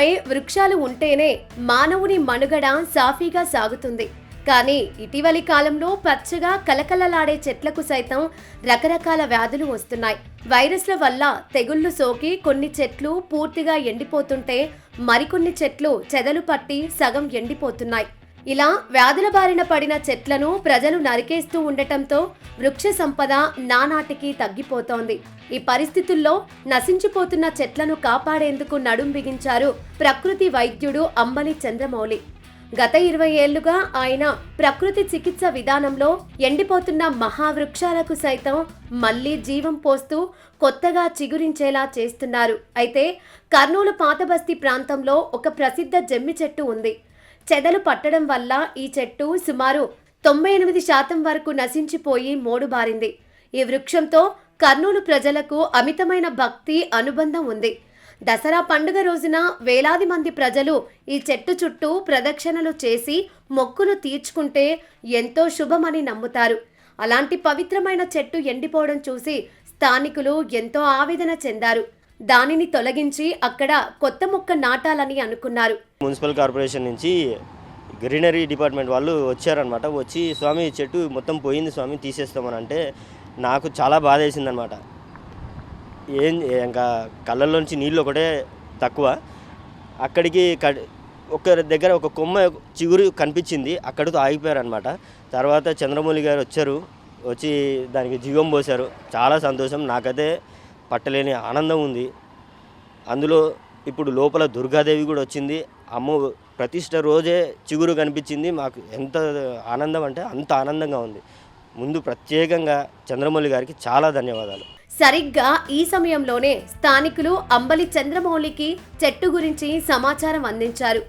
భూమిపై వృక్షాలు ఉంటేనే మానవుని మనుగడ సాఫీగా సాగుతుంది. కానీ ఇటీవలి కాలంలో పచ్చగా కలకలలాడే చెట్లకు సైతం రకరకాల వ్యాధులు వస్తున్నాయి. వైరస్ల వల్ల తెగుళ్లు సోకి కొన్ని చెట్లు పూర్తిగా ఎండిపోతుంటే మరికొన్ని చెట్లు చెదలు పట్టి సగం ఎండిపోతున్నాయి. ఇలా వ్యాధుల బారిన పడిన చెట్లను ప్రజలు నరికేస్తూ ఉండటంతో వృక్ష సంపద నానాటికి తగ్గిపోతోంది. ఈ పరిస్థితుల్లో నశించిపోతున్న చెట్లను కాపాడేందుకు నడుం బిగించారు ప్రకృతి వైద్యుడు అంబలి చంద్రమౌళి. గత 20 ఏళ్లుగా ఆయన ప్రకృతి చికిత్స విధానంలో ఎండిపోతున్న మహావృక్షాలకు సైతం మళ్లీ జీవం పోస్తూ కొత్తగా చిగురించేలా చేస్తున్నారు. అయితే కర్నూలు పాతబస్తీ ప్రాంతంలో ఒక ప్రసిద్ధ జమ్మి చెట్టు ఉంది. చెదలు పట్టడం వల్ల ఈ చెట్టు సుమారు 98% వరకు నశించిపోయి మోడుబారింది. ఈ వృక్షంతో కర్నూలు ప్రజలకు అమితమైన భక్తి అనుబంధం ఉంది. దసరా పండుగ రోజున వేలాది మంది ప్రజలు ఈ చెట్టు చుట్టూ ప్రదక్షిణలు చేసి మొక్కులు తీర్చుకుంటే ఎంతో శుభమని నమ్ముతారు. అలాంటి పవిత్రమైన చెట్టు ఎండిపోవడం చూసి స్థానికులు ఎంతో ఆవేదన చెందారు. దానిని తొలగించి అక్కడ కొత్త మొక్క నాటాలని అనుకున్నారు. మున్సిపల్ కార్పొరేషన్ నుంచి గ్రీనరీ డిపార్ట్మెంట్ వాళ్ళు వచ్చారనమాట. వచ్చి స్వామి చెట్టు మొత్తం పోయింది స్వామి, తీసేస్తామని అంటే నాకు చాలా బాధ వేసిందనమాట. ఇంకా కళ్ళల్లోంచి నీళ్ళు ఒకటే తక్కువ. అక్కడికి ఒక దగ్గర ఒక కొమ్మ చిగురు కనిపించింది, అక్కడితో ఆగిపోయారనమాట. తర్వాత చంద్రమౌళి గారు వచ్చారు, వచ్చి దానికి జీవం పోశారు. చాలా సంతోషం, నాకైతే పట్టలేని ఆనందం ఉంది. అందులో ఇప్పుడు లోపల దుర్గాదేవి కూడా వచ్చింది. అమ్మ ప్రతిష్ట రోజే చిగురు కనిపించింది. మాకు ఎంత ఆనందం అంటే అంత ఆనందంగా ఉంది. ముందు ప్రత్యేకంగా చంద్రమౌళి గారికి చాలా ధన్యవాదాలు. సరిగ్గా ఈ సమయంలోనే స్థానికులు అంబలి చంద్రమౌళికి చెట్టు గురించి సమాచారం అందించారు.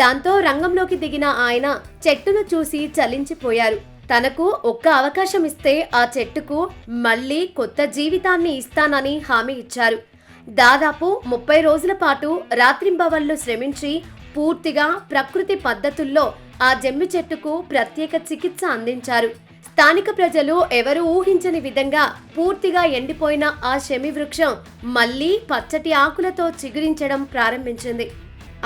దాంతో రంగంలోకి దిగిన ఆయన చెట్టును చూసి చలించిపోయారు. తనకు ఒక్క అవకాశం ఇస్తే ఆ చెట్టుకు మళ్లీ కొత్త జీవితాన్ని ఇస్తానని హామీ ఇచ్చారు. దాదాపు 30 రోజుల పాటు రాత్రింబవళ్లు శ్రమించి పూర్తిగా ప్రకృతి పద్ధతుల్లో ఆ జమ్మి చెట్టుకు ప్రత్యేక చికిత్స అందించారు. స్థానిక ప్రజలు ఎవరు ఊహించని విధంగా పూర్తిగా ఎండిపోయిన ఆ శమి వృక్షం మళ్లీ పచ్చటి ఆకులతో చిగురించడం ప్రారంభించింది.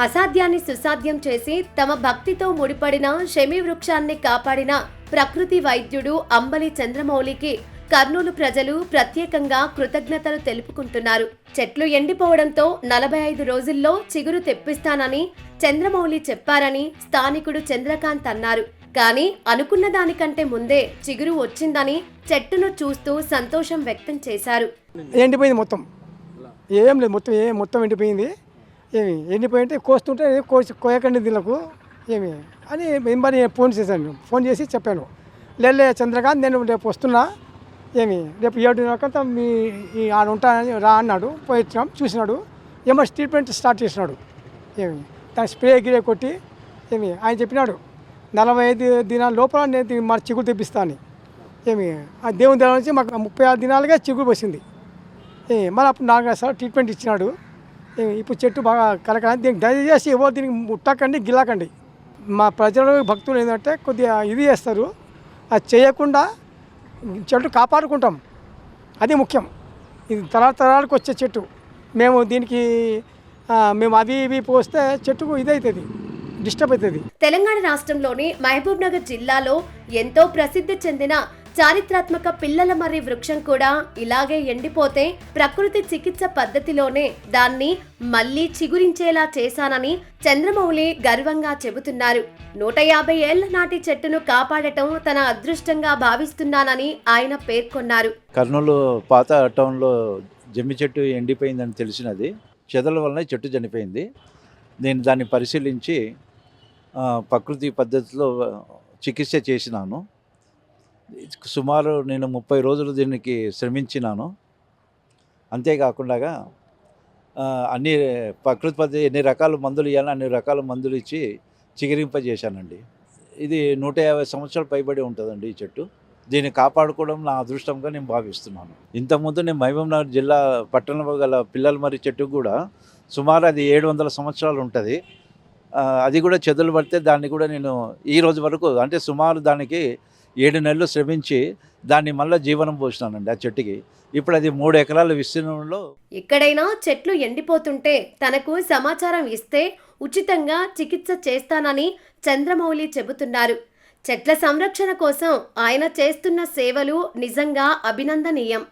అసాధ్యాన్ని సుసాధ్యం చేసి తమ భక్తితో ముడిపడిన శమి వృక్షాన్ని కాపాడిన ప్రకృతి వైద్యుడు అంబలి చంద్రమౌళికి కర్నూలు ప్రజలు ప్రత్యేకంగా కృతజ్ఞతలు తెలుపుకుంటున్నారు. చెట్లు ఎండిపోవడంతో 45 రోజుల్లో చిగురు తెప్పిస్తానని చంద్రమౌళి చెప్పారని స్థానికుడు చంద్రకాంత్ అన్నారు. కానీ అనుకున్న దానికంటే ముందే చిగురు వచ్చిందని చెట్టును చూస్తూ సంతోషం వ్యక్తం చేశారు. ఎండిపోయింది మొత్తం, ఏం లేదు, మొత్తం ఎండిపోయింది. ఏమి ఎండిపోయింటే కోస్తుంటే కోయకండి దీనికి ఏమి అని మెంబర్ ఫోన్ చేశాను. ఫోన్ చేసి చెప్పాను, లేలే చంద్రకాంత్ నేను రేపు వస్తున్నా, ఏమి రేపు 7:30 మీ ఆడ ఉంటానని రా అన్నాడు. పోయి వచ్చినాం, చూసినాడు, ఏమో ట్రీట్మెంట్ స్టార్ట్ చేసినాడు. ఏమి తన స్ప్రే గిరే కొట్టి ఏమి ఆయన చెప్పినాడు 45 దినాల లోపల నేను మన చిగురు తెప్పిస్తాను. ఏమి ఆ దేవుని దగ్గర నుంచి మాకు 36 దినాలుగా చిగురు వచ్చింది. మళ్ళీ అప్పుడు 4 సార్లు ట్రీట్మెంట్ ఇచ్చినాడు. ఇప్పుడు చెట్టు బాగా కలకాలి. దీనికి దయచేసి ఎవరు దీనికి ముట్టకండి, గిల్లకండి. మా ప్రజలు భక్తులు ఏంటంటే కొద్దిగా ఇది చేస్తారు, అది చేయకుండా చెట్టు కాపాడుకుంటాం, అది ముఖ్యం. ఇది తరాలకు వచ్చే చెట్టు. మేము దీనికి మేము అవి ఇవి పోస్తే చెట్టుకు ఇదవుతుంది, డిస్టర్బ్ అవుతుంది. తెలంగాణ రాష్ట్రంలోని మహబూబ్ నగర్ జిల్లాలో ఎంతో ప్రసిద్ధి చెందిన చారిత్రాత్మక పిల్లల మర్రి వృక్షం కూడా ఇలాగే ఎండిపోతే ప్రకృతి చికిత్స పద్ధతిలోనే దాన్ని మళ్లీ చిగురించేలా చేశానని చంద్రమౌళి గర్వంగా చెబుతున్నారు. 150 ఏళ్ల నాటి చెట్టును కాపాడటం తన అదృష్టంగా భావిస్తున్నానని ఆయన పేర్కొన్నారు. కర్నూలు పాత టౌన్లో జమ్మి చెట్టు ఎండిపోయిందని తెలిసినది. చెదల వలన చెట్టు చనిపోయింది. నేను దాన్ని పరిశీలించి ప్రకృతి పద్ధతిలో చికిత్స చేసినాను. సుమారు నేను 30 రోజులు దీనికి శ్రమించినాను. అంతేకాకుండా అన్ని ప్రకృతి పద్ధతి ఎన్ని రకాల మందులు ఇవ్వాలో అన్ని రకాల మందులు ఇచ్చి చిగురింపజేశానండి. ఇది 150 సంవత్సరాలు పైబడి ఉంటుందండి ఈ చెట్టు. దీన్ని కాపాడుకోవడం నా అదృష్టంగా నేను భావిస్తున్నాను. ఇంతకుముందు నేను మహబూబ్ నగర్ జిల్లా పట్టణంలో గల పిల్లల మర్రి చెట్టు కూడా సుమారు అది 700 సంవత్సరాలు ఉంటుంది. అది కూడా చెదలు పడితే దాన్ని కూడా నేను ఈ రోజు వరకు అంటే సుమారు దానికి 7 నెలలు శ్రమించి దాన్ని మళ్ళీ జీవనం పోసినానండి ఆ చెట్టుకి. ఇప్పుడు అది 3 ఎకరాల విస్తీర్ణంలో. ఎక్కడైనా చెట్లు ఎండిపోతుంటే తనకు సమాచారం ఇస్తే ఉచితంగా చికిత్స చేస్తానని చంద్రమౌళి చెబుతున్నారు. చెట్ల సంరక్షణ కోసం ఆయన చేస్తున్న సేవలు నిజంగా అభినందనీయం.